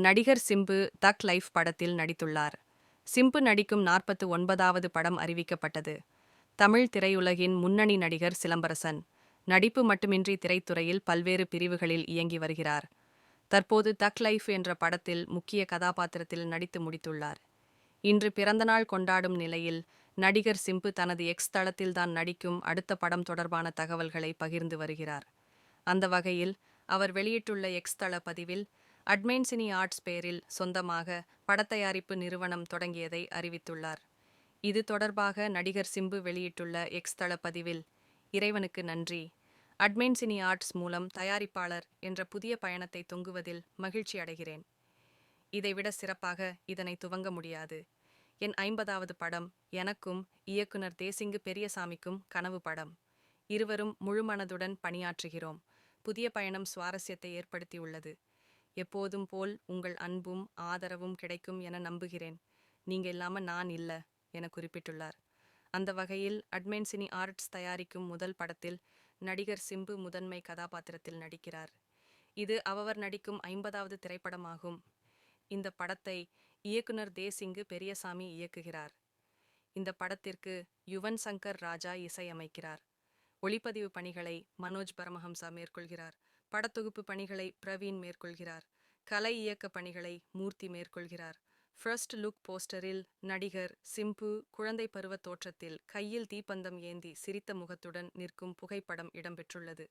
நடிகர் சிம்பு தக் லைஃப் படத்தில் நடித்துள்ளார். சிம்பு நடிக்கும் 49வது படம் அறிவிக்கப்பட்டது. தமிழ் திரையுலகின் முன்னணி நடிகர் சிலம்பரசன். நடிப்பு மட்டுமின்றி திரைத்துறையில் பல்வேறு பிரிவுகளில் இயங்கி வருகிறார். தற்போது தக் லைஃப் என்ற படத்தில் முக்கிய கதாபாத்திரத்தில் நடித்து முடித்துள்ளார். இன்று பிறந்தநாள் கொண்டாடும் நிலையில் நடிகர் சிம்பு தனது எக்ஸ் தளத்தில்தான் நடிக்கும் அடுத்த படம் தொடர்பான தகவல்களை பகிர்ந்து வருகிறார். அந்த வகையில் அவர் வெளியிட்டுள்ள எக்ஸ் தள பதிவில் அட்மென்சினி ஆர்ட்ஸ் பெயரில் சொந்தமாக படத்தயாரிப்பு நிறுவனம் தொடங்கியதை அறிவித்துள்ளார். இது தொடர்பாக நடிகர் சிம்பு வெளியிட்டுள்ள எக்ஸ் தள பதிவில், இறைவனுக்கு நன்றி. அட்மென்சினி ஆர்ட்ஸ் மூலம் தயாரிப்பாளர் என்ற புதிய பயணத்தை தொங்குவதில் மகிழ்ச்சி அடைகிறேன். இதைவிட சிறப்பாக இதனை துவங்க முடியாது. என் 50வது படம் எனக்கும் இயக்குனர் தேசிங்கு பெரியசாமிக்கும் கனவு படம். இருவரும் முழுமனதுடன் பணியாற்றுகிறோம். புதிய பயணம் சுவாரஸ்யத்தை ஏற்படுத்தியுள்ளது. எப்போதும் போல் உங்கள் அன்பும் ஆதரவும் கிடைக்கும் என நம்புகிறேன். நீங்க இல்லாம நான் இல்ல என குறிப்பிட்டுள்ளார். அந்த வகையில் அட்மென்சினி ஆர்ட்ஸ் தயாரிக்கும் முதல் படத்தில் நடிகர் சிம்பு முதன்மை கதாபாத்திரத்தில் நடிக்கிறார். இது அவர் நடிக்கும் 50வது திரைப்படமாகும். இந்த படத்தை இயக்குனர் தேசிங்கு பெரியசாமி இயக்குகிறார். இந்த படத்திற்கு யுவன் சங்கர் ராஜா இசையமைக்கிறார். ஒளிப்பதிவு பணிகளை மனோஜ் பரமஹம்சா மேற்கொள்கிறார். படத்தொகுப்பு பணிகளை பிரவீன் மேற்கொள்கிறார். கலை இயக்க பணிகளை மூர்த்தி மேற்கொள்கிறார். ஃபர்ஸ்ட் லுக் போஸ்டரில் நடிகர் சிம்பு குழந்தை பருவ தோற்றத்தில் கையில் தீப்பந்தம் ஏந்தி சிரித்த முகத்துடன் நிற்கும் புகைப்படம் இடம்பெற்றுள்ளது.